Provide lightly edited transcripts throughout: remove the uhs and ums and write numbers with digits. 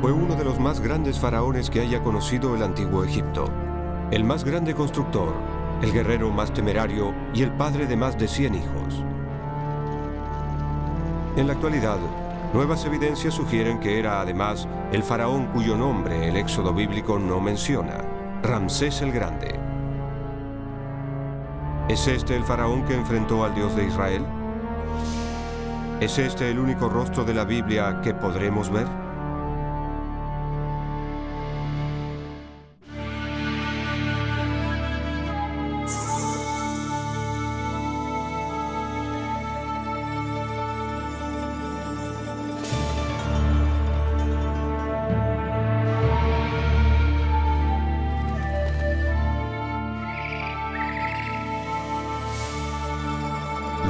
Fue uno de los más grandes faraones que haya conocido el antiguo Egipto. El más grande constructor, el guerrero más temerario y el padre de más de 100 hijos. En la actualidad, nuevas evidencias sugieren que era además el faraón cuyo nombre el Éxodo bíblico no menciona, Ramsés el Grande. ¿Es este el faraón que enfrentó al Dios de Israel? ¿Es este el único rostro de la Biblia que podremos ver?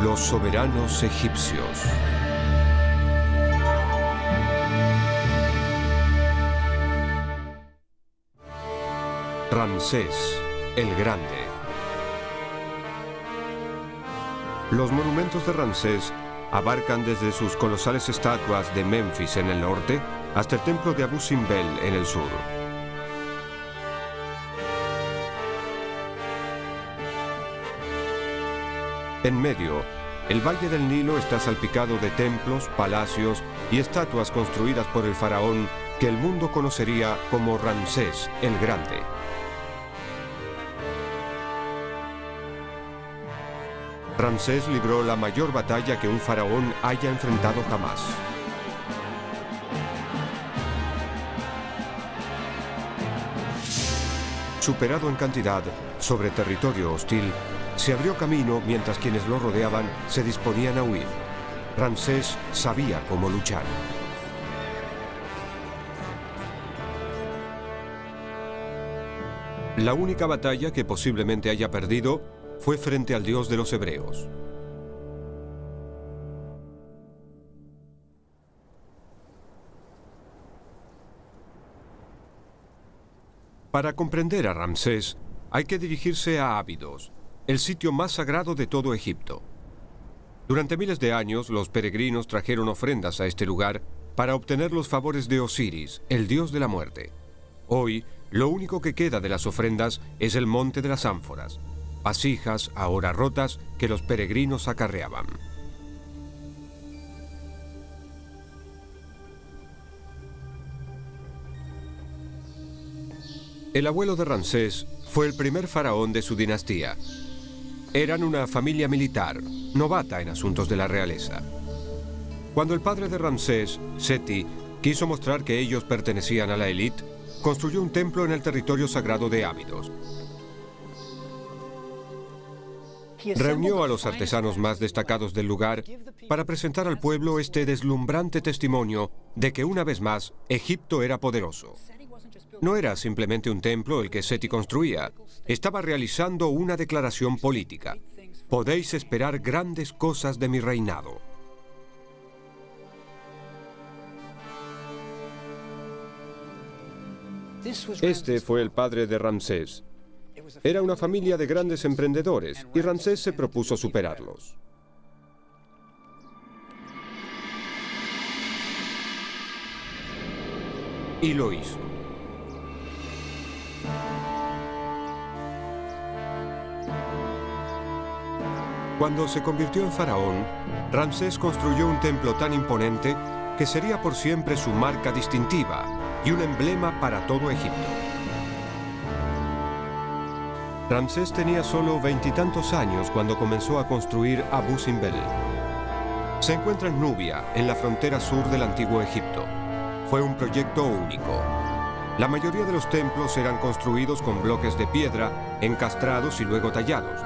Los soberanos egipcios. Ramsés el Grande. Los monumentos de Ramsés abarcan desde sus colosales estatuas de Memphis en el norte hasta el templo de Abu Simbel en el sur. En medio, el Valle del Nilo está salpicado de templos, palacios y estatuas construidas por el faraón que el mundo conocería como Ramsés el Grande. Ramsés libró la mayor batalla que un faraón haya enfrentado jamás. Superado en cantidad, sobre territorio hostil, se abrió camino mientras quienes lo rodeaban se disponían a huir. Ramsés sabía cómo luchar. La única batalla que posiblemente haya perdido fue frente al Dios de los hebreos. Para comprender a Ramsés, hay que dirigirse a Abidos, el sitio más sagrado de todo Egipto. Durante miles de años, los peregrinos trajeron ofrendas a este lugar para obtener los favores de Osiris, el dios de la muerte. Hoy, lo único que queda de las ofrendas es el monte de las ánforas, vasijas ahora rotas que los peregrinos acarreaban. El abuelo de Ramsés fue el primer faraón de su dinastía. Eran una familia militar, novata en asuntos de la realeza. Cuando el padre de Ramsés, Seti, quiso mostrar que ellos pertenecían a la élite, construyó un templo en el territorio sagrado de Abidos. Reunió a los artesanos más destacados del lugar para presentar al pueblo este deslumbrante testimonio de que una vez más Egipto era poderoso. No era simplemente un templo el que Seti construía, estaba realizando una declaración política. Podéis esperar grandes cosas de mi reinado. Este fue el padre de Ramsés. Era una familia de grandes emprendedores y Ramsés se propuso superarlos. Y lo hizo. Cuando se convirtió en faraón, Ramsés construyó un templo tan imponente que sería por siempre su marca distintiva y un emblema para todo Egipto. Ramsés tenía solo 20 y tantos años cuando comenzó a construir Abu Simbel. Se encuentra en Nubia, en la frontera sur del antiguo Egipto. Fue un proyecto único. La mayoría de los templos eran construidos con bloques de piedra, encastrados y luego tallados.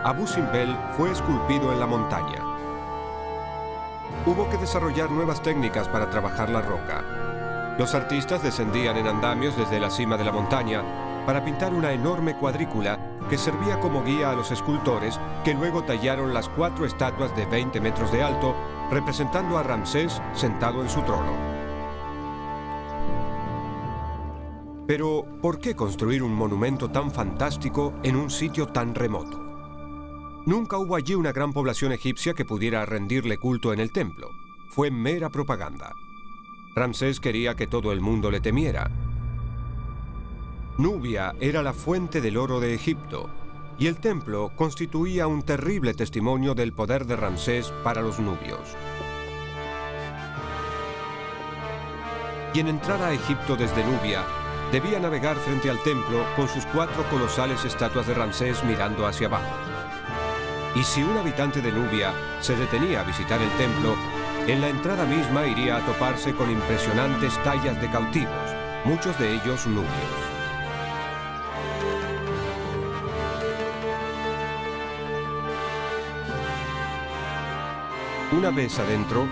Abu Simbel fue esculpido en la montaña. Hubo que desarrollar nuevas técnicas para trabajar la roca. Los artistas descendían en andamios desde la cima de la montaña para pintar una enorme cuadrícula que servía como guía a los escultores que luego tallaron las 4 estatuas de 20 metros de alto representando a Ramsés sentado en su trono. Pero, ¿por qué construir un monumento tan fantástico en un sitio tan remoto? Nunca hubo allí una gran población egipcia que pudiera rendirle culto en el templo. Fue mera propaganda. Ramsés quería que todo el mundo le temiera. Nubia era la fuente del oro de Egipto, y el templo constituía un terrible testimonio del poder de Ramsés para los nubios. Quien entrara a Egipto desde Nubia debía navegar frente al templo con sus 4 colosales estatuas de Ramsés mirando hacia abajo. Y si un habitante de Nubia se detenía a visitar el templo, en la entrada misma iría a toparse con impresionantes tallas de cautivos, muchos de ellos nubios. Una vez adentro,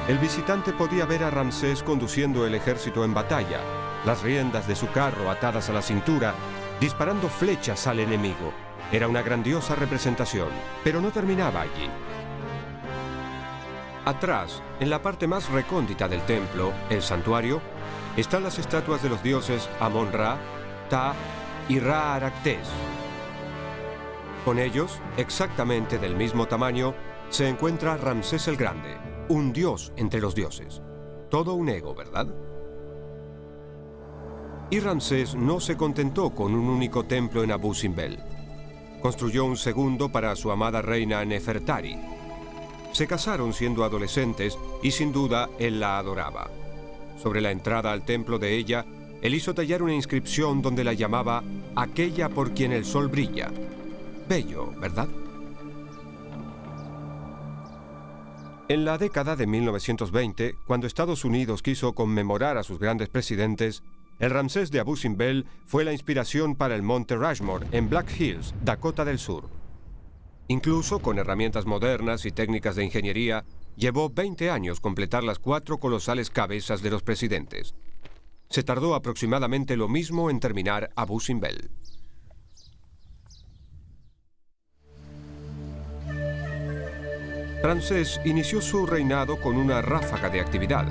el visitante podía ver a Ramsés conduciendo el ejército en batalla, las riendas de su carro atadas a la cintura, disparando flechas al enemigo. Era una grandiosa representación, pero no terminaba allí. Atrás, en la parte más recóndita del templo, el santuario, están las estatuas de los dioses Amon-Ra, Ta y Ra-Aractés. Con ellos, exactamente del mismo tamaño, se encuentra Ramsés el Grande, un dios entre los dioses. Todo un ego, ¿verdad? Y Ramsés no se contentó con un único templo en Abu Simbel. Construyó un segundo para su amada reina Nefertari. Se casaron siendo adolescentes y sin duda él la adoraba. Sobre la entrada al templo de ella, él hizo tallar una inscripción donde la llamaba aquella por quien el sol brilla. Bello, ¿verdad? En la década de 1920, cuando Estados Unidos quiso conmemorar a sus grandes presidentes, el Ramsés de Abu Simbel fue la inspiración para el Monte Rushmore en Black Hills, Dakota del Sur. Incluso con herramientas modernas y técnicas de ingeniería, llevó 20 años completar las 4 colosales cabezas de los presidentes. Se tardó aproximadamente lo mismo en terminar Abu Simbel. Ramsés inició su reinado con una ráfaga de actividad.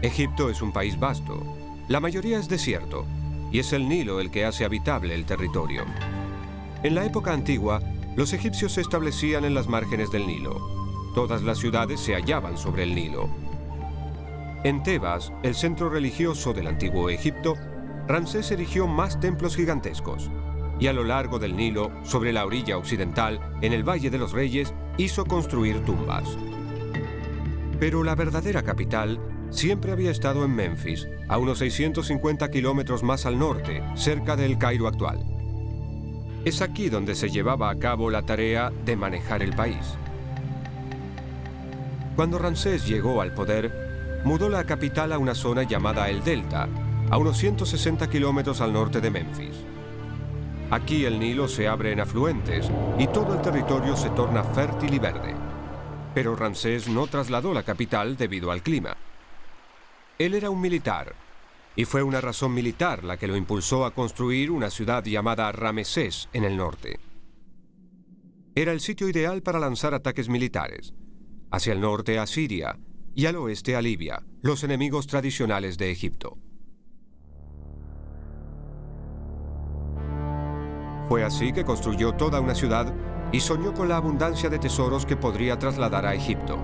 Egipto es un país vasto. La mayoría es desierto, y es el Nilo el que hace habitable el territorio. En la época antigua, los egipcios se establecían en las márgenes del Nilo. Todas las ciudades se hallaban sobre el Nilo. En Tebas, el centro religioso del antiguo Egipto, Ramsés erigió más templos gigantescos. Y a lo largo del Nilo, sobre la orilla occidental, en el Valle de los Reyes, hizo construir tumbas. Pero la verdadera capital siempre había estado en Memphis, a unos 650 kilómetros más al norte, cerca del Cairo actual. Es aquí donde se llevaba a cabo la tarea de manejar el país. Cuando Ramsés llegó al poder, mudó la capital a una zona llamada el Delta, a unos 160 kilómetros al norte de Memphis. Aquí el Nilo se abre en afluentes y todo el territorio se torna fértil y verde. Pero Ramsés no trasladó la capital debido al clima. Él era un militar, y fue una razón militar la que lo impulsó a construir una ciudad llamada Ramesés en el norte. Era el sitio ideal para lanzar ataques militares, hacia el norte a Siria y al oeste a Libia, los enemigos tradicionales de Egipto. Fue así que construyó toda una ciudad y soñó con la abundancia de tesoros que podría trasladar a Egipto.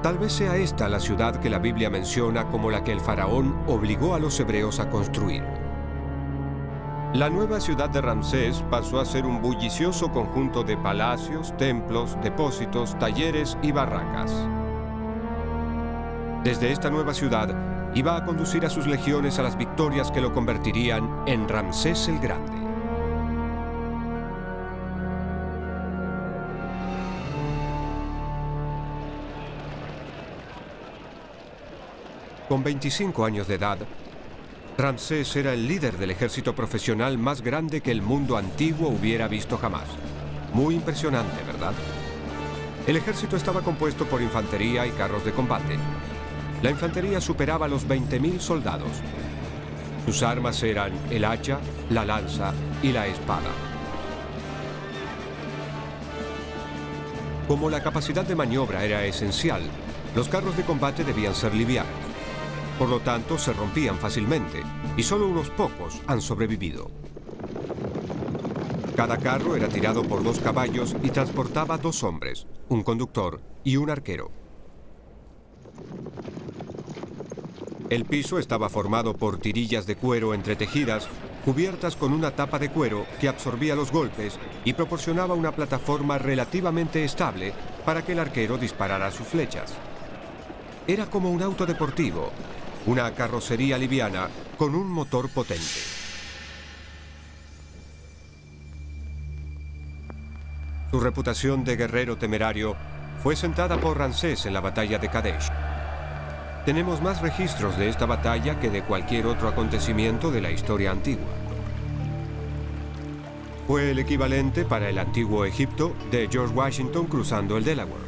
Tal vez sea esta la ciudad que la Biblia menciona como la que el faraón obligó a los hebreos a construir. La nueva ciudad de Ramsés pasó a ser un bullicioso conjunto de palacios, templos, depósitos, talleres y barracas. Desde esta nueva ciudad iba a conducir a sus legiones a las victorias que lo convertirían en Ramsés el Grande. Con 25 años de edad, Ramsés era el líder del ejército profesional más grande que el mundo antiguo hubiera visto jamás. Muy impresionante, ¿verdad? El ejército estaba compuesto por infantería y carros de combate. La infantería superaba los 20.000 soldados. Sus armas eran el hacha, la lanza y la espada. Como la capacidad de maniobra era esencial, los carros de combate debían ser livianos. Por lo tanto, se rompían fácilmente, y solo unos pocos han sobrevivido. Cada carro era tirado por 2 caballos y transportaba 2 hombres, un conductor y un arquero. El piso estaba formado por tirillas de cuero entretejidas, cubiertas con una tapa de cuero que absorbía los golpes y proporcionaba una plataforma relativamente estable para que el arquero disparara sus flechas. Era como un auto deportivo, una carrocería liviana con un motor potente. Su reputación de guerrero temerario fue sentada por Ramsés en la batalla de Kadesh. Tenemos más registros de esta batalla que de cualquier otro acontecimiento de la historia antigua. Fue el equivalente para el antiguo Egipto de George Washington cruzando el Delaware.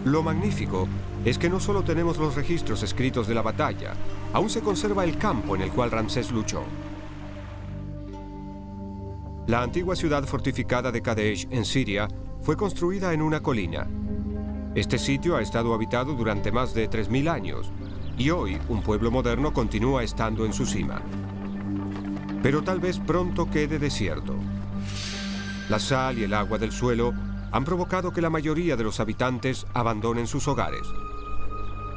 Lo magnífico es que no solo tenemos los registros escritos de la batalla, aún se conserva el campo en el cual Ramsés luchó. La antigua ciudad fortificada de Kadesh, en Siria, fue construida en una colina. Este sitio ha estado habitado durante más de 3000 años y hoy un pueblo moderno continúa estando en su cima. Pero tal vez pronto quede desierto. La sal y el agua del suelo han provocado que la mayoría de los habitantes abandonen sus hogares.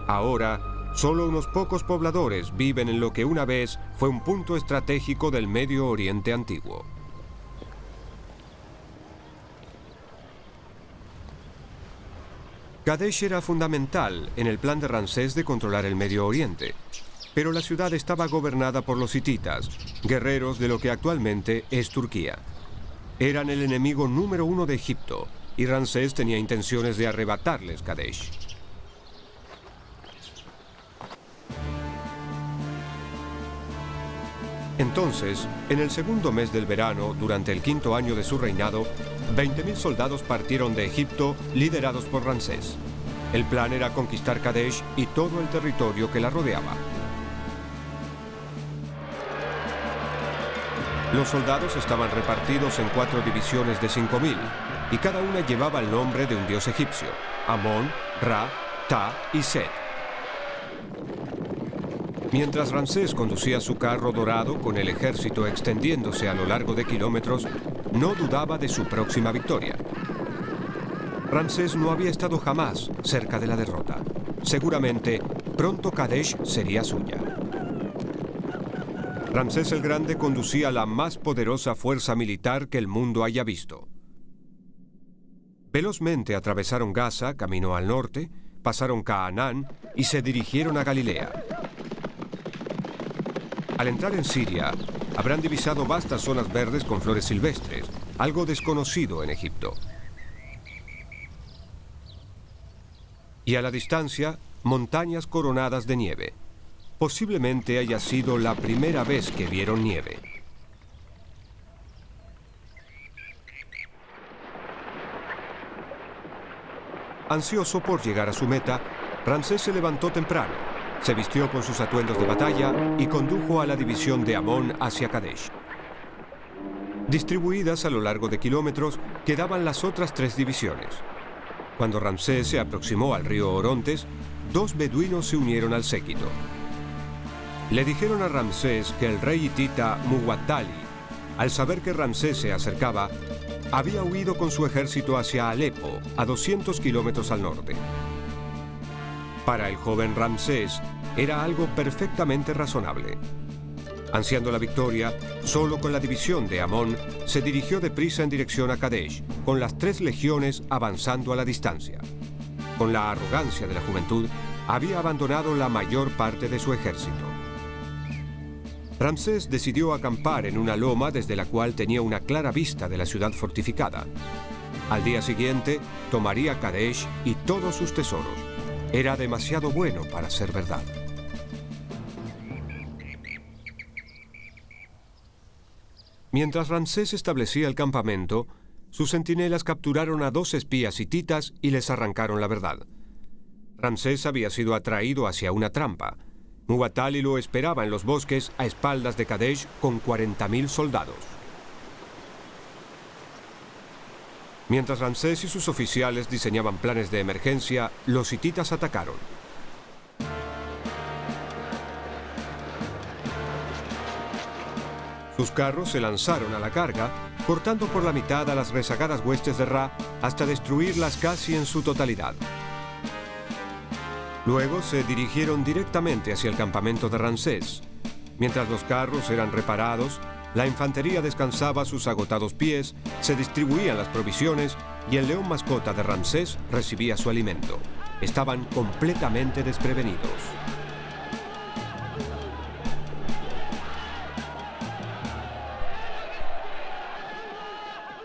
Ahora, solo unos pocos pobladores viven en lo que una vez fue un punto estratégico del Medio Oriente antiguo. Kadesh era fundamental en el plan de Ramsés de controlar el Medio Oriente, pero la ciudad estaba gobernada por los hititas, guerreros de lo que actualmente es Turquía. Eran el enemigo número uno de Egipto, y Ramsés tenía intenciones de arrebatarles Kadesh. Entonces, en el segundo mes del verano, durante el 5º año de su reinado, 20.000 soldados partieron de Egipto, liderados por Ramsés. El plan era conquistar Kadesh y todo el territorio que la rodeaba. Los soldados estaban repartidos en 4 divisiones de 5.000, y cada una llevaba el nombre de un dios egipcio: Amón, Ra, Ta y Set. Mientras Ramsés conducía su carro dorado con el ejército extendiéndose a lo largo de kilómetros, no dudaba de su próxima victoria. Ramsés no había estado jamás cerca de la derrota. Seguramente, pronto Kadesh sería suya. Ramsés el Grande conducía la más poderosa fuerza militar que el mundo haya visto. Velozmente atravesaron Gaza, camino al norte, pasaron Canaán y se dirigieron a Galilea. Al entrar en Siria, habrán divisado vastas zonas verdes con flores silvestres, algo desconocido en Egipto. Y a la distancia, montañas coronadas de nieve. Posiblemente haya sido la primera vez que vieron nieve. Ansioso por llegar a su meta, Ramsés se levantó temprano, se vistió con sus atuendos de batalla y condujo a la división de Amón hacia Kadesh. Distribuidas a lo largo de kilómetros, quedaban las otras 3 divisiones. Cuando Ramsés se aproximó al río Orontes, 2 beduinos se unieron al séquito. Le dijeron a Ramsés que el rey hitita Muwattali, al saber que Ramsés se acercaba, había huido con su ejército hacia Alepo, a 200 kilómetros al norte. Para el joven Ramsés, era algo perfectamente razonable. Ansiando la victoria, solo con la división de Amón, se dirigió deprisa en dirección a Kadesh, con las 3 legiones avanzando a la distancia. Con la arrogancia de la juventud, había abandonado la mayor parte de su ejército. Ramsés decidió acampar en una loma desde la cual tenía una clara vista de la ciudad fortificada. Al día siguiente, tomaría Kadesh y todos sus tesoros. Era demasiado bueno para ser verdad. Mientras Ramsés establecía el campamento, sus centinelas capturaron a 2 espías hititas y les arrancaron la verdad. Ramsés había sido atraído hacia una trampa. Muwattali lo esperaba en los bosques a espaldas de Kadesh con 40.000 soldados. Mientras Ramsés y sus oficiales diseñaban planes de emergencia, los hititas atacaron. Sus carros se lanzaron a la carga, cortando por la mitad a las rezagadas huestes de Ra hasta destruirlas casi en su totalidad. Luego se dirigieron directamente hacia el campamento de Ramsés. Mientras los carros eran reparados, la infantería descansaba sus agotados pies, se distribuían las provisiones y el león mascota de Ramsés recibía su alimento. Estaban completamente desprevenidos.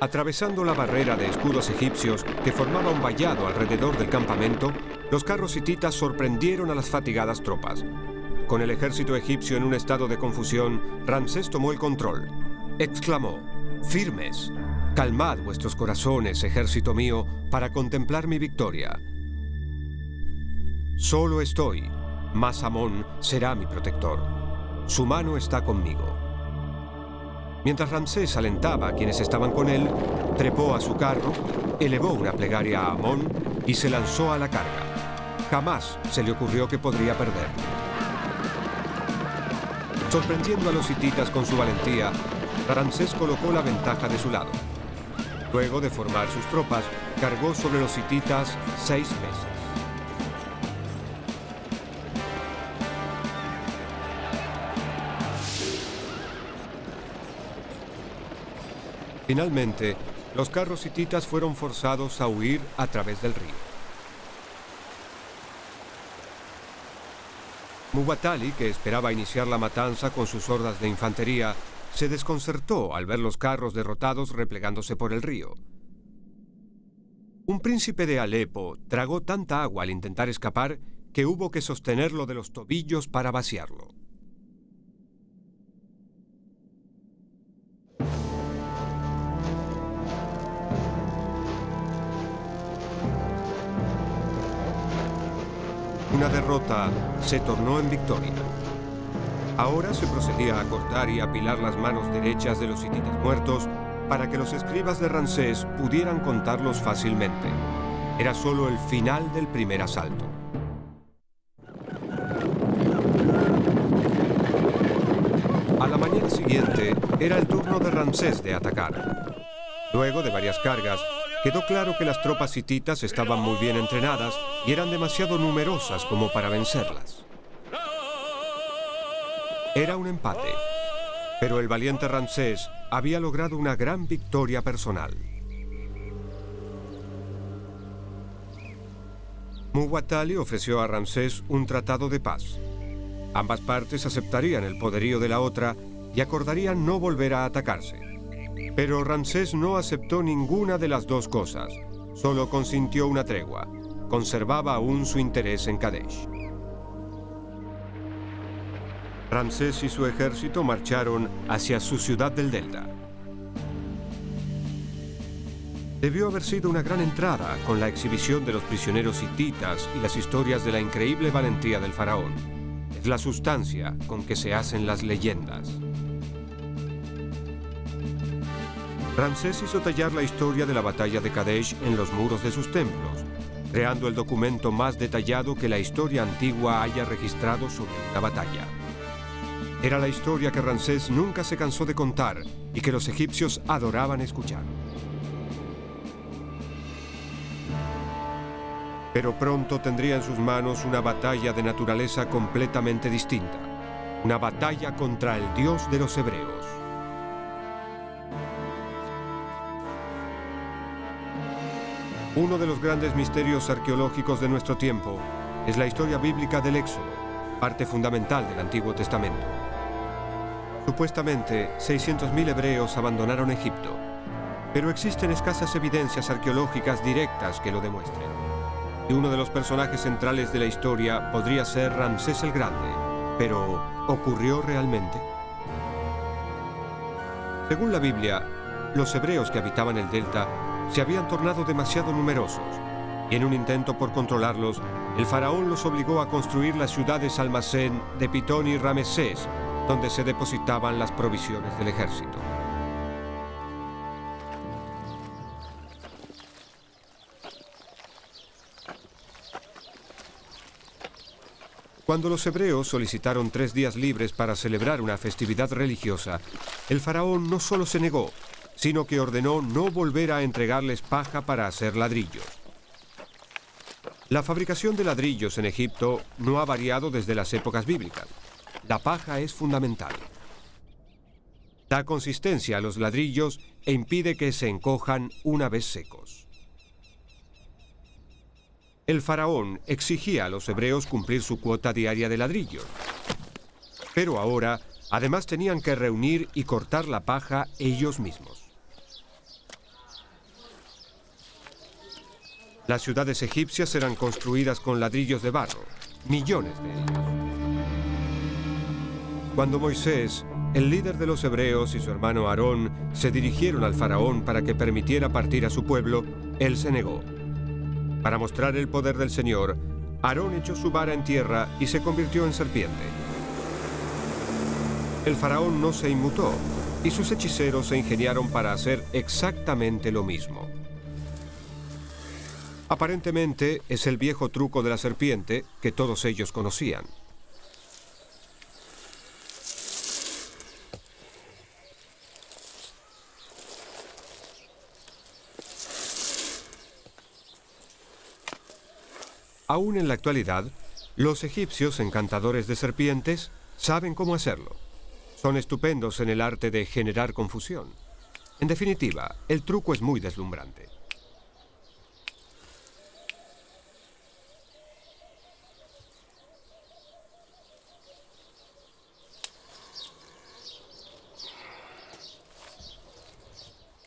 Atravesando la barrera de escudos egipcios que formaba un vallado alrededor del campamento, los carros hititas sorprendieron a las fatigadas tropas. Con el ejército egipcio en un estado de confusión, Ramsés tomó el control. Exclamó: «Firmes, calmad vuestros corazones, ejército mío, para contemplar mi victoria. Solo estoy, mas Amón será mi protector. Su mano está conmigo». Mientras Ramsés alentaba a quienes estaban con él, trepó a su carro, elevó una plegaria a Amón y se lanzó a la carga. Jamás se le ocurrió que podría perder. Sorprendiendo a los hititas con su valentía, Ramsés colocó la ventaja de su lado. Luego de formar sus tropas, cargó sobre los hititas 6 meses. Finalmente, los carros hititas fueron forzados a huir a través del río. Muwatalli, que esperaba iniciar la matanza con sus hordas de infantería, se desconcertó al ver los carros derrotados replegándose por el río. Un príncipe de Alepo tragó tanta agua al intentar escapar que hubo que sostenerlo de los tobillos para vaciarlo. Una derrota se tornó en victoria. Ahora se procedía a cortar y apilar las manos derechas de los hititas muertos para que los escribas de Ramsés pudieran contarlos fácilmente. Era solo el final del primer asalto. A la mañana siguiente era el turno de Ramsés de atacar. Luego de varias cargas, quedó claro que las tropas hititas estaban muy bien entrenadas y eran demasiado numerosas como para vencerlas. Era un empate, pero el valiente Ramsés había logrado una gran victoria personal. Muwatalli ofreció a Ramsés un tratado de paz. Ambas partes aceptarían el poderío de la otra y acordarían no volver a atacarse. Pero Ramsés no aceptó ninguna de las dos cosas, solo consintió una tregua. Conservaba aún su interés en Kadesh. Ramsés y su ejército marcharon hacia su ciudad del delta. Debió haber sido una gran entrada con la exhibición de los prisioneros hititas y las historias de la increíble valentía del faraón. Es la sustancia con que se hacen las leyendas. Ramsés hizo tallar la historia de la batalla de Kadesh en los muros de sus templos, creando el documento más detallado que la historia antigua haya registrado sobre una batalla. Era la historia que Ramsés nunca se cansó de contar y que los egipcios adoraban escuchar. Pero pronto tendría en sus manos una batalla de naturaleza completamente distinta, una batalla contra el Dios de los hebreos. Uno de los grandes misterios arqueológicos de nuestro tiempo es la historia bíblica del Éxodo, parte fundamental del Antiguo Testamento. Supuestamente, 600.000 hebreos abandonaron Egipto, pero existen escasas evidencias arqueológicas directas que lo demuestren. Y uno de los personajes centrales de la historia podría ser Ramsés el Grande, pero ¿ocurrió realmente? Según la Biblia, los hebreos que habitaban el delta se habían tornado demasiado numerosos, y en un intento por controlarlos, el faraón los obligó a construir las ciudades almacén de Pitón y Ramesés, donde se depositaban las provisiones del ejército. Cuando los hebreos solicitaron 3 días libres para celebrar una festividad religiosa, el faraón no solo se negó, sino que ordenó no volver a entregarles paja para hacer ladrillos. La fabricación de ladrillos en Egipto no ha variado desde las épocas bíblicas. La paja es fundamental. Da consistencia a los ladrillos e impide que se encojan una vez secos. El faraón exigía a los hebreos cumplir su cuota diaria de ladrillos. Pero ahora, además, tenían que reunir y cortar la paja ellos mismos. Las ciudades egipcias eran construidas con ladrillos de barro, millones de ellos. Cuando Moisés, el líder de los hebreos, y su hermano Aarón se dirigieron al faraón para que permitiera partir a su pueblo, él se negó. Para mostrar el poder del Señor, Aarón echó su vara en tierra y se convirtió en serpiente. El faraón no se inmutó y sus hechiceros se ingeniaron para hacer exactamente lo mismo. Aparentemente es el viejo truco de la serpiente que todos ellos conocían. Aún en la actualidad, los egipcios encantadores de serpientes saben cómo hacerlo. Son estupendos en el arte de generar confusión. En definitiva, el truco es muy deslumbrante.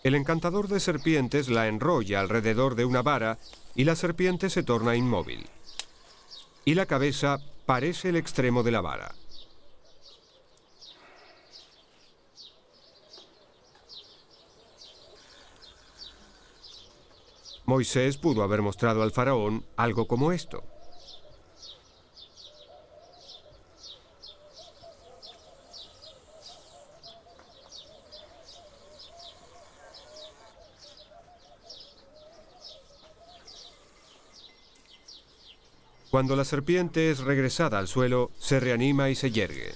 El encantador de serpientes la enrolla alrededor de una vara y la serpiente se torna inmóvil. Y la cabeza parece el extremo de la vara. Moisés pudo haber mostrado al faraón algo como esto. Cuando la serpiente es regresada al suelo, se reanima y se yergue.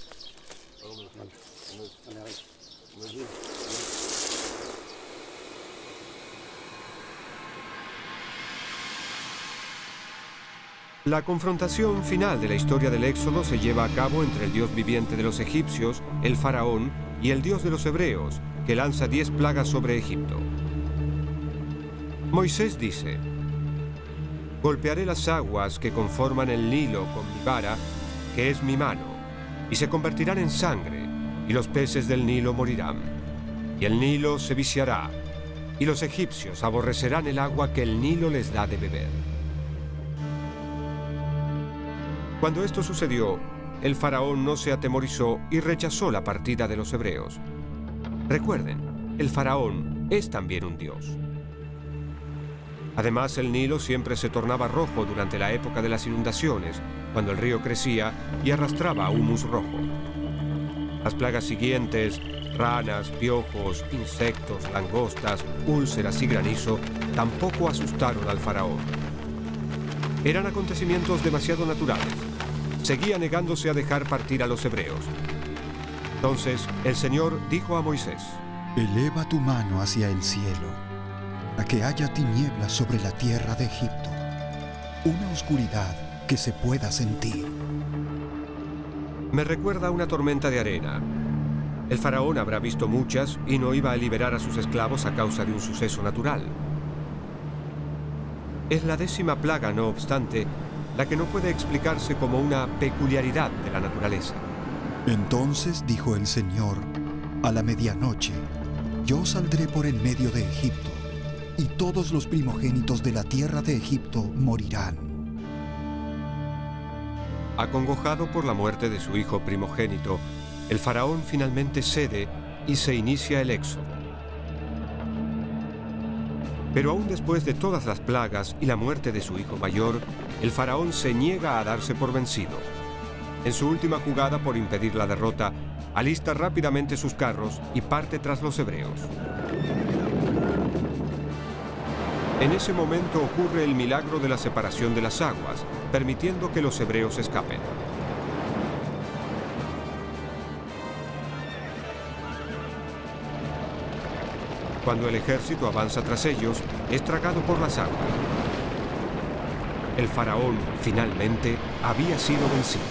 La confrontación final de la historia del Éxodo se lleva a cabo entre el Dios viviente de los egipcios, el faraón, y el Dios de los hebreos, que lanza 10 plagas sobre Egipto. Moisés dice: golpearé las aguas que conforman el Nilo con mi vara, que es mi mano, y se convertirán en sangre, y los peces del Nilo morirán. Y el Nilo se viciará, y los egipcios aborrecerán el agua que el Nilo les da de beber. Cuando esto sucedió, el faraón no se atemorizó y rechazó la partida de los hebreos. Recuerden, el faraón es también un dios. Además, el Nilo siempre se tornaba rojo durante la época de las inundaciones, cuando el río crecía y arrastraba humus rojo. Las plagas siguientes, ranas, piojos, insectos, langostas, úlceras y granizo, tampoco asustaron al faraón. Eran acontecimientos demasiado naturales. Seguía negándose a dejar partir a los hebreos. Entonces, el Señor dijo a Moisés: eleva tu mano hacia el cielo, a que haya tinieblas sobre la tierra de Egipto, una oscuridad que se pueda sentir. Me recuerda a una tormenta de arena. El faraón habrá visto muchas y no iba a liberar a sus esclavos a causa de un suceso natural. Es la 10ª plaga, no obstante, la que no puede explicarse como una peculiaridad de la naturaleza. Entonces dijo el Señor: a la medianoche, yo saldré por en medio de Egipto, y todos los primogénitos de la tierra de Egipto morirán. Acongojado por la muerte de su hijo primogénito, el faraón finalmente cede y se inicia el éxodo. Pero aún después de todas las plagas y la muerte de su hijo mayor, el faraón se niega a darse por vencido. En su última jugada por impedir la derrota, alista rápidamente sus carros y parte tras los hebreos. En ese momento ocurre el milagro de la separación de las aguas, permitiendo que los hebreos escapen. Cuando el ejército avanza tras ellos, es tragado por las aguas. El faraón, finalmente, había sido vencido.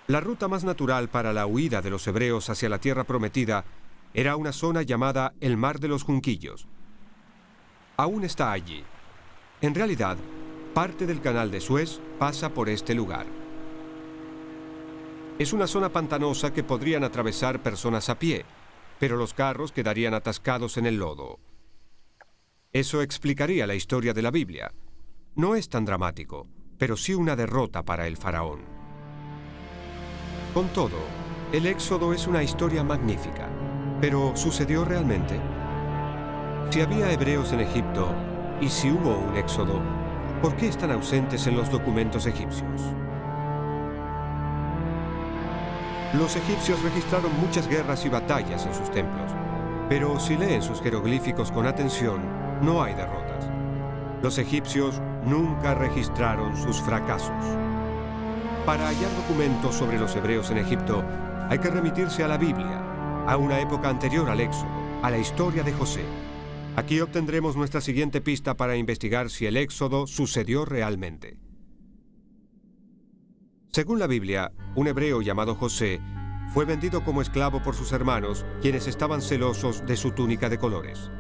La ruta más natural para la huida de los hebreos hacia la tierra prometida era una zona llamada el Mar de los Junquillos. Aún está allí. En realidad, parte del Canal de Suez pasa por este lugar. Es una zona pantanosa que podrían atravesar personas a pie, pero los carros quedarían atascados en el lodo. Eso explicaría la historia de la Biblia. No es tan dramático, pero sí una derrota para el faraón. Con todo, el Éxodo es una historia magnífica. ¿Pero sucedió realmente? Si había hebreos en Egipto, y si hubo un Éxodo, ¿por qué están ausentes en los documentos egipcios? Los egipcios registraron muchas guerras y batallas en sus templos, pero si leen sus jeroglíficos con atención, no hay derrotas. Los egipcios nunca registraron sus fracasos. Para hallar documentos sobre los hebreos en Egipto, hay que remitirse a la Biblia, a una época anterior al Éxodo, a la historia de José. Aquí obtendremos nuestra siguiente pista para investigar si el Éxodo sucedió realmente. Según la Biblia, un hebreo llamado José fue vendido como esclavo por sus hermanos, quienes estaban celosos de su túnica de colores.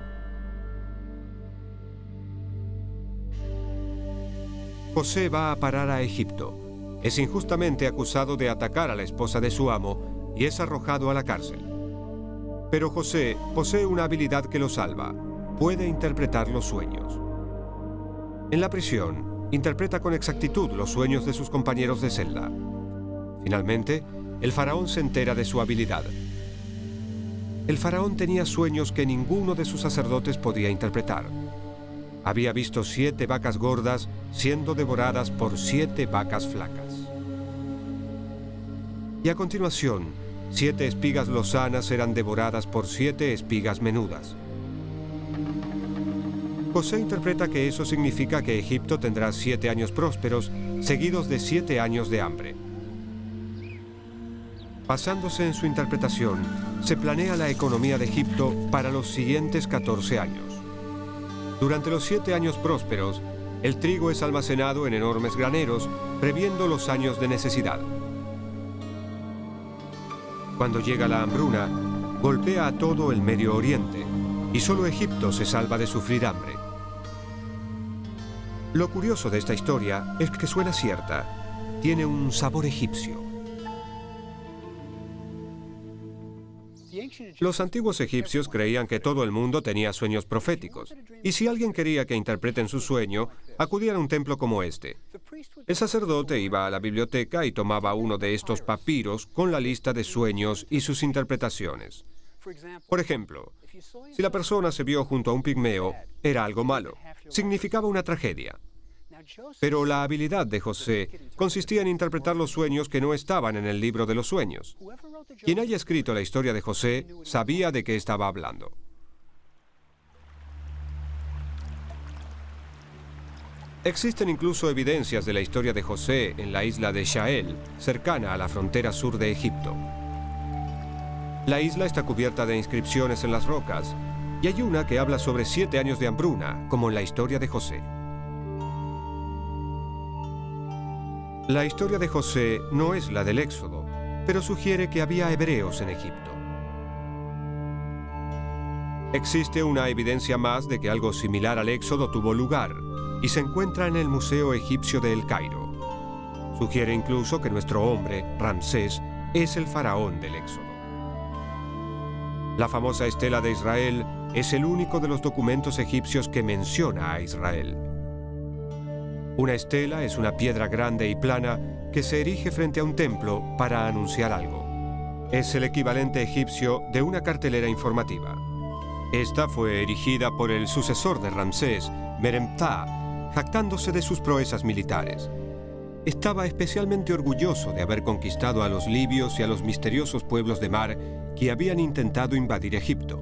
José va a parar a Egipto. Es injustamente acusado de atacar a la esposa de su amo y es arrojado a la cárcel. Pero José posee una habilidad que lo salva. Puede interpretar los sueños. En la prisión, interpreta con exactitud los sueños de sus compañeros de celda. Finalmente, el faraón se entera de su habilidad. El faraón tenía sueños que ninguno de sus sacerdotes podía interpretar. Había visto 7 vacas gordas siendo devoradas por 7 vacas flacas. Y a continuación, 7 espigas lozanas eran devoradas por 7 espigas menudas. José interpreta que eso significa que Egipto tendrá 7 años prósperos, seguidos de 7 años de hambre. Basándose en su interpretación, se planea la economía de Egipto para los siguientes 14 años. Durante los 7 años prósperos, el trigo es almacenado en enormes graneros, previendo los años de necesidad. Cuando llega la hambruna, golpea a todo el Medio Oriente, y solo Egipto se salva de sufrir hambre. Lo curioso de esta historia es que suena cierta. Tiene un sabor egipcio. Los antiguos egipcios creían que todo el mundo tenía sueños proféticos, y si alguien quería que interpreten su sueño, acudían a un templo como este. El sacerdote iba a la biblioteca y tomaba uno de estos papiros con la lista de sueños y sus interpretaciones. Por ejemplo, si la persona se vio junto a un pigmeo, era algo malo, significaba una tragedia. Pero la habilidad de José consistía en interpretar los sueños que no estaban en el libro de los sueños. Quien haya escrito la historia de José sabía de qué estaba hablando. Existen incluso evidencias de la historia de José en la isla de Shael, cercana a la frontera sur de Egipto. La isla está cubierta de inscripciones en las rocas, y hay una que habla sobre 7 años de hambruna, como en la historia de José. La historia de José no es la del Éxodo, pero sugiere que había hebreos en Egipto. Existe una evidencia más de que algo similar al Éxodo tuvo lugar, y se encuentra en el Museo Egipcio de El Cairo. Sugiere incluso que nuestro hombre, Ramsés, es el faraón del Éxodo. La famosa estela de Israel es el único de los documentos egipcios que menciona a Israel. Una estela es una piedra grande y plana que se erige frente a un templo para anunciar algo. Es el equivalente egipcio de una cartelera informativa. Esta fue erigida por el sucesor de Ramsés, Meremptah, jactándose de sus proezas militares. Estaba especialmente orgulloso de haber conquistado a los libios y a los misteriosos pueblos de mar que habían intentado invadir Egipto.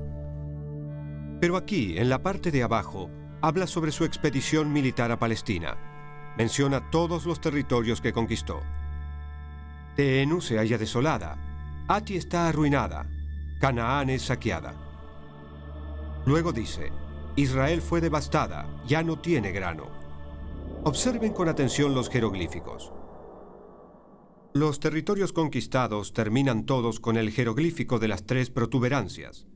Pero aquí, en la parte de abajo, habla sobre su expedición militar a Palestina. Menciona todos los territorios que conquistó. Teenu se halla desolada, Ati está arruinada, Canaán es saqueada. Luego dice, Israel fue devastada, ya no tiene grano. Observen con atención los jeroglíficos. Los territorios conquistados terminan todos con el jeroglífico de las 3 protuberancias.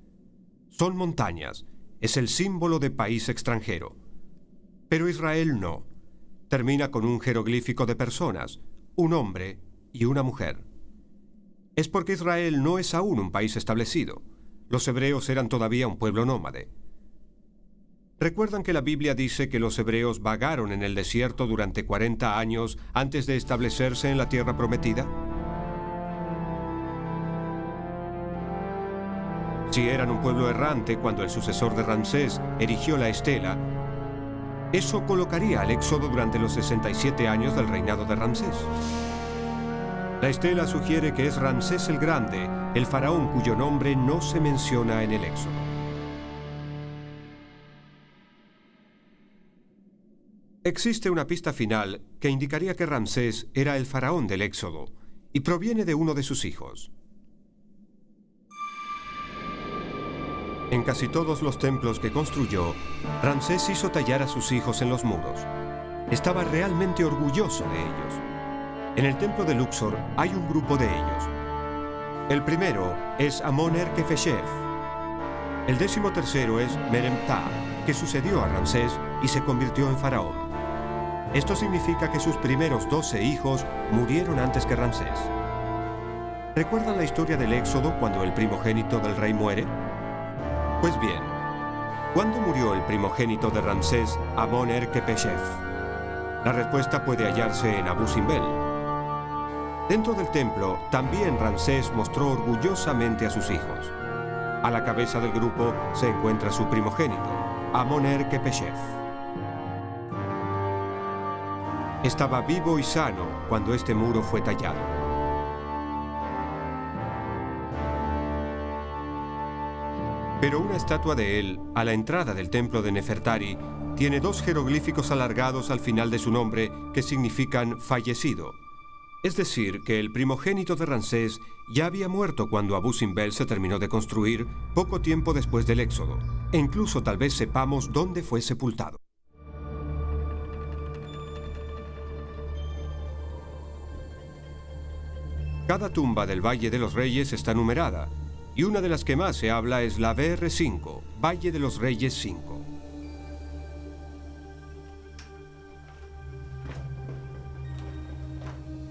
Son montañas, es el símbolo de país extranjero. Pero Israel no. Termina con un jeroglífico de personas, un hombre y una mujer. Es porque Israel no es aún un país establecido. Los hebreos eran todavía un pueblo nómade. ¿Recuerdan que la Biblia dice que los hebreos vagaron en el desierto durante 40 años antes de establecerse en la tierra prometida? Si eran un pueblo errante cuando el sucesor de Ramsés erigió la estela, eso colocaría al éxodo durante los 67 años del reinado de Ramsés. La estela sugiere que es Ramsés el Grande, el faraón cuyo nombre no se menciona en el éxodo. Existe una pista final que indicaría que Ramsés era el faraón del Éxodo y proviene de uno de sus hijos. En casi todos los templos que construyó, Ramsés hizo tallar a sus hijos en los muros. Estaba realmente orgulloso de ellos. En el templo de Luxor hay un grupo de ellos. El primero es Amon-Erkefeshef. El 13º es Meremtah, que sucedió a Ramsés y se convirtió en faraón. Esto significa que sus primeros 12 hijos murieron antes que Ramsés. ¿Recuerdan la historia del Éxodo cuando el primogénito del rey muere? Pues bien, ¿cuándo murió el primogénito de Ramsés, Amon-Erkefeshef? La respuesta puede hallarse en Abu Simbel. Dentro del templo, también Ramsés mostró orgullosamente a sus hijos. A la cabeza del grupo se encuentra su primogénito, Amon-Erkefeshef. Estaba vivo y sano cuando este muro fue tallado. Pero una estatua de él, a la entrada del templo de Nefertari, tiene 2 jeroglíficos alargados al final de su nombre que significan fallecido. Es decir, que el primogénito de Ramsés ya había muerto cuando Abu Simbel se terminó de construir poco tiempo después del Éxodo, e incluso tal vez sepamos dónde fue sepultado. Cada tumba del Valle de los Reyes está numerada, y una de las que más se habla es la BR5, Valle de los Reyes 5.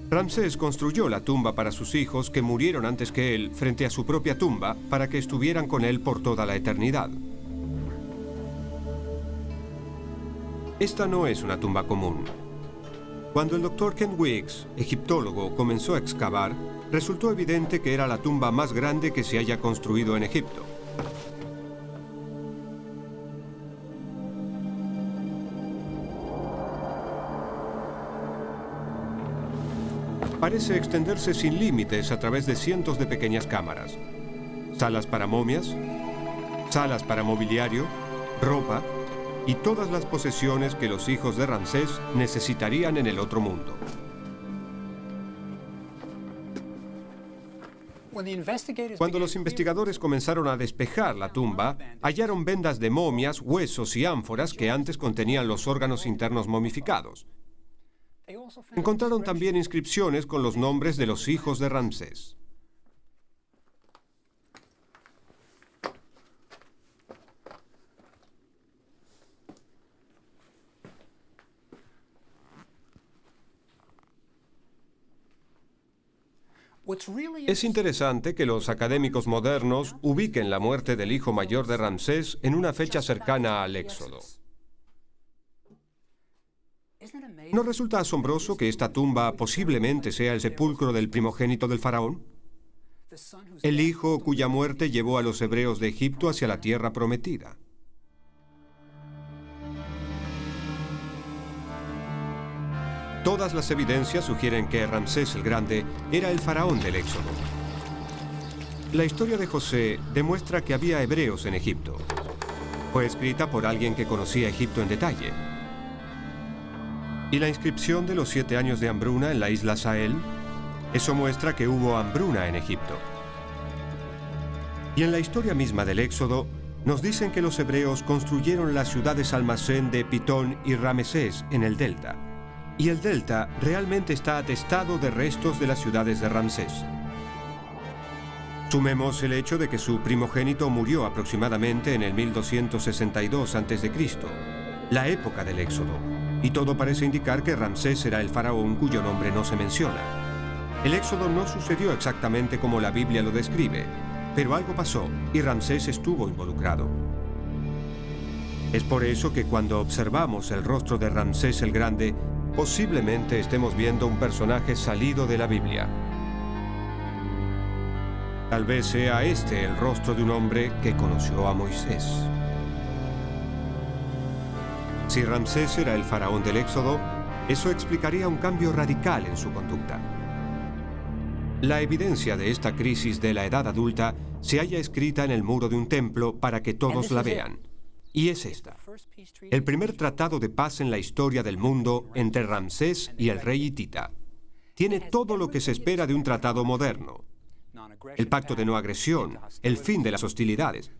Ramsés construyó la tumba para sus hijos que murieron antes que él frente a su propia tumba para que estuvieran con él por toda la eternidad. Esta no es una tumba común. Cuando el Dr. Ken Weeks, egiptólogo, comenzó a excavar, resultó evidente que era la tumba más grande que se haya construido en Egipto. Parece extenderse sin límites a través de cientos de pequeñas cámaras. Salas para momias, salas para mobiliario, ropa y todas las posesiones que los hijos de Ramsés necesitarían en el otro mundo. Cuando los investigadores comenzaron a despejar la tumba, hallaron vendas de momias, huesos y ánforas que antes contenían los órganos internos momificados. Encontraron también inscripciones con los nombres de los hijos de Ramsés. Es interesante que los académicos modernos ubiquen la muerte del hijo mayor de Ramsés en una fecha cercana al Éxodo. ¿No resulta asombroso que esta tumba posiblemente sea el sepulcro del primogénito del faraón? El hijo cuya muerte llevó a los hebreos de Egipto hacia la tierra prometida. Todas las evidencias sugieren que Ramsés el Grande era el faraón del Éxodo. La historia de José demuestra que había hebreos en Egipto. Fue escrita por alguien que conocía Egipto en detalle. ¿Y la inscripción de los 7 años de hambruna en la isla Sahel? Eso muestra que hubo hambruna en Egipto. Y en la historia misma del Éxodo, Nos dicen que los hebreos construyeron las ciudades almacén de Pitón y Ramesés en el delta. Y el delta realmente está atestado de restos de las ciudades de Ramsés. Sumemos el hecho de que su primogénito murió aproximadamente en el 1262 a.C., la época del Éxodo, y todo parece indicar que Ramsés era el faraón cuyo nombre no se menciona. El Éxodo no sucedió exactamente como la Biblia lo describe, pero algo pasó y Ramsés estuvo involucrado. Es por eso que cuando observamos el rostro de Ramsés el Grande, posiblemente estemos viendo un personaje salido de la Biblia. Tal vez sea este el rostro de un hombre que conoció a Moisés. Si Ramsés era el faraón del Éxodo, eso explicaría un cambio radical en su conducta. La evidencia de esta crisis de la edad adulta se halla escrita en el muro de un templo para que todos la vean. Y es esta: el primer tratado de paz en la historia del mundo entre Ramsés y el rey hitita. Tiene todo lo que se espera de un tratado moderno. El pacto de no agresión, el fin de las hostilidades.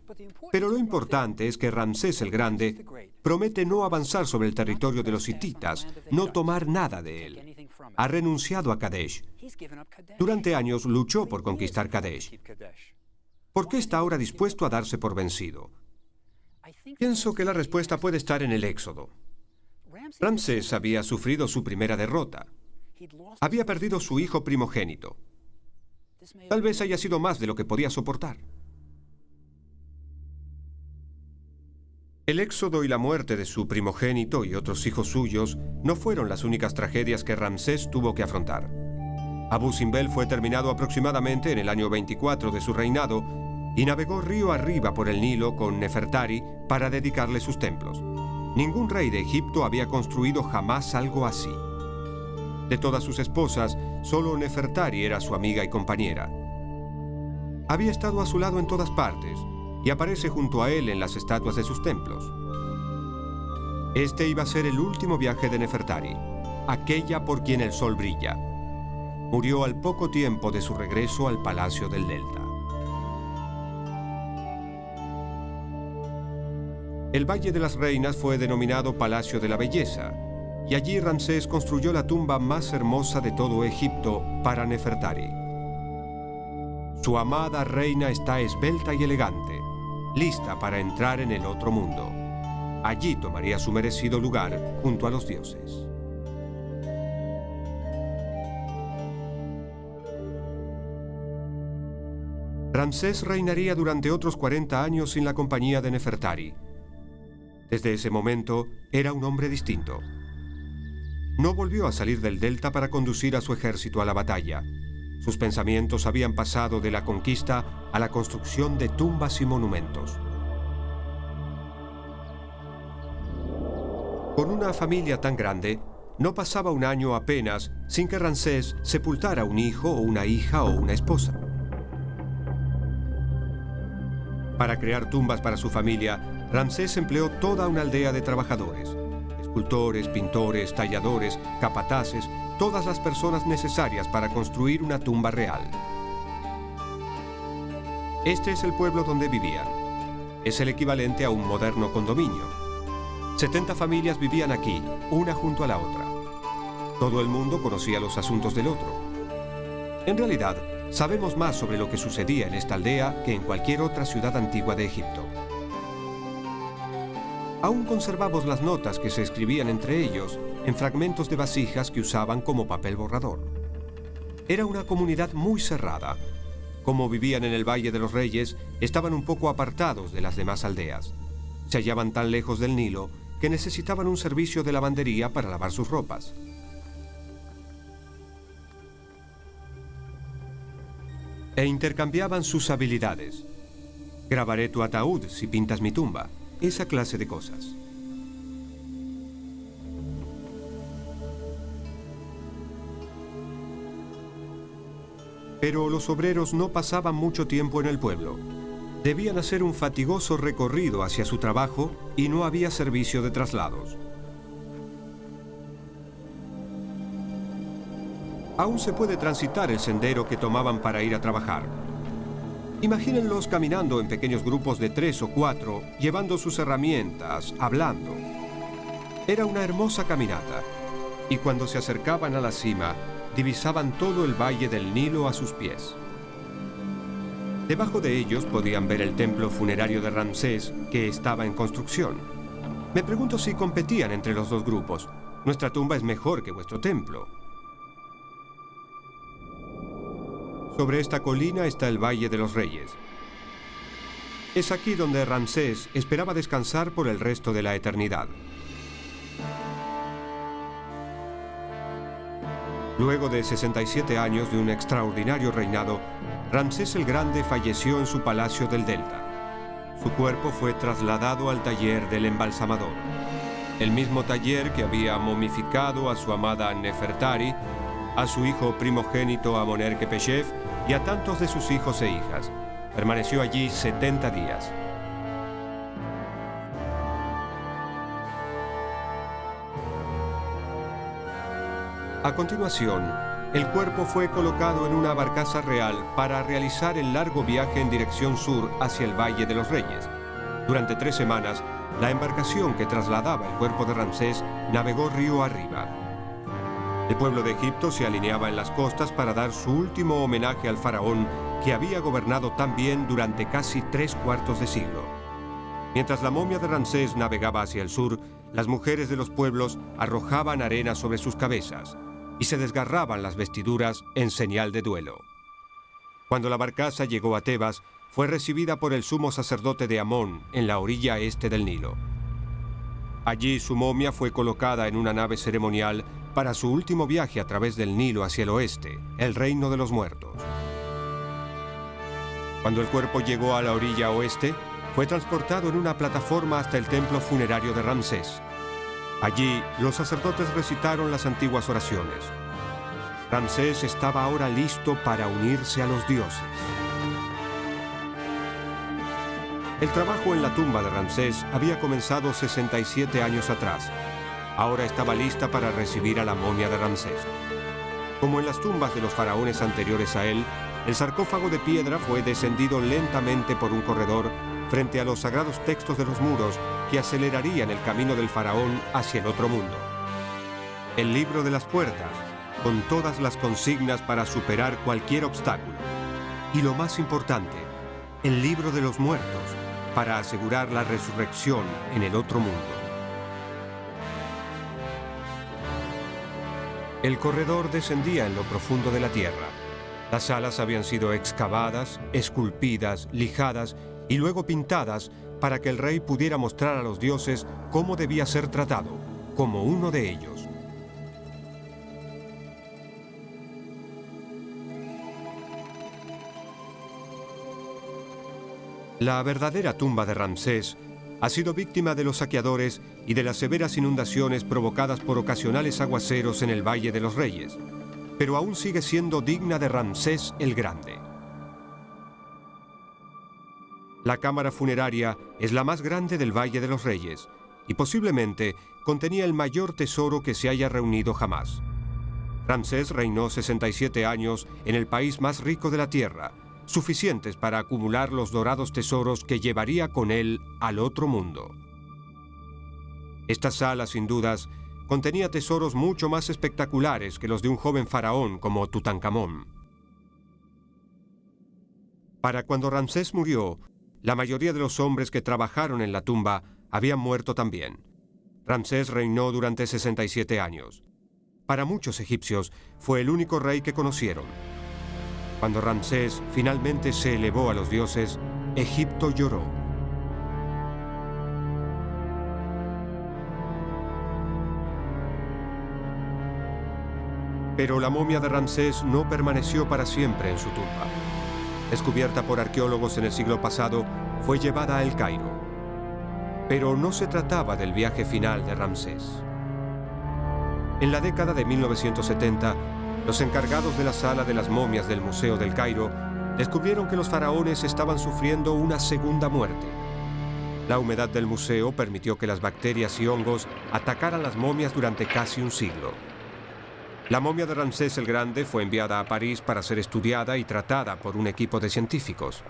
Pero lo importante es que Ramsés el Grande promete no avanzar sobre el territorio de los hititas, no tomar nada de él. Ha renunciado a Kadesh. Durante años luchó por conquistar Kadesh. ¿Por qué está ahora dispuesto a darse por vencido? Pienso que la respuesta puede estar en el Éxodo. Ramsés había sufrido su primera derrota. Había perdido su hijo primogénito. Tal vez haya sido más de lo que podía soportar. El éxodo y la muerte de su primogénito y otros hijos suyos no fueron las únicas tragedias que Ramsés tuvo que afrontar. Abu Simbel fue terminado aproximadamente en el año 24 de su reinado y navegó río arriba por el Nilo con Nefertari para dedicarle sus templos. Ningún rey de Egipto había construido jamás algo así. De todas sus esposas, solo Nefertari era su amiga y compañera. Había estado a su lado en todas partes y aparece junto a él en las estatuas de sus templos. Este iba a ser el último viaje de Nefertari, aquella por quien el sol brilla. Murió al poco tiempo de su regreso al Palacio del Delta. El Valle de las Reinas fue denominado Palacio de la Belleza, y allí Ramsés construyó la tumba más hermosa de todo Egipto para Nefertari. Su amada reina está esbelta y elegante, lista para entrar en el otro mundo. Allí tomaría su merecido lugar junto a los dioses. Ramsés reinaría durante otros 40 años sin la compañía de Nefertari. Desde ese momento, era un hombre distinto. No volvió a salir del delta para conducir a su ejército a la batalla. Sus pensamientos habían pasado de la conquista a la construcción de tumbas y monumentos. Con una familia tan grande, no pasaba un año apenas sin que Ramsés sepultara un hijo o una hija o una esposa. Para crear tumbas para su familia, Ramsés empleó toda una aldea de trabajadores. Escultores, pintores, talladores, capataces, todas las personas necesarias para construir una tumba real. Este es el pueblo donde vivían. Es el equivalente a un moderno condominio. 70 familias vivían aquí, una junto a la otra. Todo el mundo conocía los asuntos del otro. En realidad, sabemos más sobre lo que sucedía en esta aldea que en cualquier otra ciudad antigua de Egipto. Aún conservamos las notas que se escribían entre ellos en fragmentos de vasijas que usaban como papel borrador. Era una comunidad muy cerrada. Como vivían en el Valle de los Reyes, estaban un poco apartados de las demás aldeas. Se hallaban tan lejos del Nilo que necesitaban un servicio de lavandería para lavar sus ropas. E intercambiaban sus habilidades. Grabaré tu ataúd si pintas mi tumba. Esa clase de cosas. Pero los obreros no pasaban mucho tiempo en el pueblo. Debían hacer un fatigoso recorrido hacia su trabajo y no había servicio de traslados. Aún se puede transitar el sendero que tomaban para ir a trabajar. Imagínenlos caminando en pequeños grupos de 3 o 4, llevando sus herramientas, hablando. Era una hermosa caminata, y cuando se acercaban a la cima, divisaban todo el valle del Nilo a sus pies. Debajo de ellos podían ver el templo funerario de Ramsés, que estaba en construcción. Me pregunto si competían entre los dos grupos. Nuestra tumba es mejor que vuestro templo. Sobre esta colina está el Valle de los Reyes. Es aquí donde Ramsés esperaba descansar por el resto de la eternidad. Luego de 67 años de un extraordinario reinado, Ramsés el Grande falleció en su palacio del Delta. Su cuerpo fue trasladado al taller del embalsamador, el mismo taller que había momificado a su amada Nefertari, a su hijo primogénito Amoner-Kepeshef y a tantos de sus hijos e hijas. Permaneció allí 70 días. A continuación, el cuerpo fue colocado en una barcaza real para realizar el largo viaje en dirección sur hacia el Valle de los Reyes. Durante 3 semanas, la embarcación que trasladaba el cuerpo de Ramsés navegó río arriba. El pueblo de Egipto se alineaba en las costas para dar su último homenaje al faraón que había gobernado tan bien durante casi 3/4 de siglo. Mientras la momia de Ramsés navegaba hacia el sur, las mujeres de los pueblos arrojaban arena sobre sus cabezas y se desgarraban las vestiduras en señal de duelo. Cuando la barcaza llegó a Tebas, fue recibida por el sumo sacerdote de Amón en la orilla este del Nilo. Allí su momia fue colocada en una nave ceremonial para su último viaje a través del Nilo hacia el oeste, el reino de los muertos. Cuando el cuerpo llegó a la orilla oeste, fue transportado en una plataforma hasta el templo funerario de Ramsés. Allí, los sacerdotes recitaron las antiguas oraciones. Ramsés estaba ahora listo para unirse a los dioses. El trabajo en la tumba de Ramsés había comenzado 67 años atrás. Ahora estaba lista para recibir a la momia de Ramsés. Como en las tumbas de los faraones anteriores a él, el sarcófago de piedra fue descendido lentamente por un corredor frente a los sagrados textos de los muros que acelerarían el camino del faraón hacia el otro mundo. El libro de las puertas, con todas las consignas para superar cualquier obstáculo. Y lo más importante, el libro de los muertos, para asegurar la resurrección en el otro mundo. El corredor descendía en lo profundo de la tierra. Las salas habían sido excavadas, esculpidas, lijadas y luego pintadas para que el rey pudiera mostrar a los dioses cómo debía ser tratado, como uno de ellos. La verdadera tumba de Ramsés ha sido víctima de los saqueadores y de las severas inundaciones provocadas por ocasionales aguaceros en el Valle de los Reyes, pero aún sigue siendo digna de Ramsés el Grande. La cámara funeraria es la más grande del Valle de los Reyes y posiblemente contenía el mayor tesoro que se haya reunido jamás. Ramsés reinó 67 años en el país más rico de la tierra, suficientes para acumular los dorados tesoros que llevaría con él al otro mundo. Esta sala, sin dudas, contenía tesoros mucho más espectaculares que los de un joven faraón como Tutankamón. Para cuando Ramsés murió, la mayoría de los hombres que trabajaron en la tumba habían muerto también. Ramsés reinó durante 67 años. Para muchos egipcios, fue el único rey que conocieron. Cuando Ramsés finalmente se elevó a los dioses, Egipto lloró. Pero la momia de Ramsés no permaneció para siempre en su tumba. Descubierta por arqueólogos en el siglo pasado, fue llevada a El Cairo. Pero no se trataba del viaje final de Ramsés. En la década de 1970, los encargados de la sala de las momias del Museo del Cairo descubrieron que los faraones estaban sufriendo una segunda muerte. La humedad del museo permitió que las bacterias y hongos atacaran las momias durante casi un siglo. La momia de Ramsés el Grande fue enviada a París para ser estudiada y tratada por un equipo de científicos.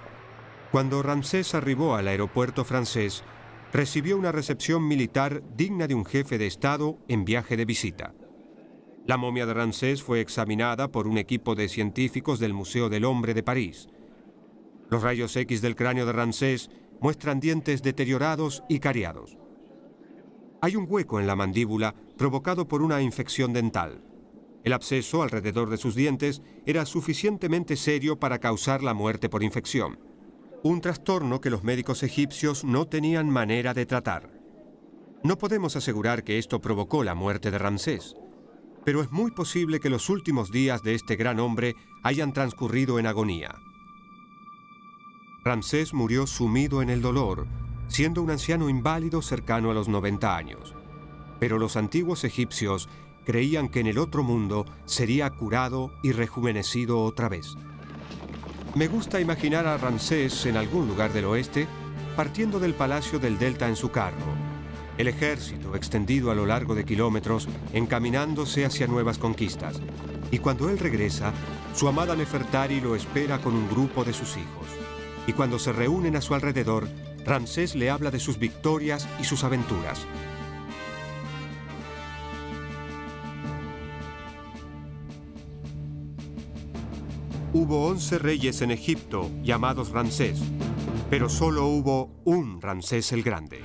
Cuando Ramsés arribó al aeropuerto francés, recibió una recepción militar digna de un jefe de Estado en viaje de visita. La momia de Ramsés fue examinada por un equipo de científicos del Museo del Hombre de París. Los rayos X del cráneo de Ramsés muestran dientes deteriorados y cariados. Hay un hueco en la mandíbula provocado por una infección dental. El absceso alrededor de sus dientes era suficientemente serio para causar la muerte por infección. Un trastorno que los médicos egipcios no tenían manera de tratar. No podemos asegurar que esto provocó la muerte de Ramsés, pero es muy posible que los últimos días de este gran hombre hayan transcurrido en agonía. Ramsés murió sumido en el dolor, siendo un anciano inválido cercano a los 90 años. Pero los antiguos egipcios creían que en el otro mundo sería curado y rejuvenecido otra vez. Me gusta imaginar a Ramsés en algún lugar del oeste, partiendo del palacio del Delta en su carro, el ejército extendido a lo largo de kilómetros, encaminándose hacia nuevas conquistas. Y cuando él regresa, su amada Nefertari lo espera con un grupo de sus hijos. Y cuando se reúnen a su alrededor, Ramsés le habla de sus victorias y sus aventuras. Hubo 11 reyes en Egipto llamados Ramsés, pero solo hubo un Ramsés el Grande.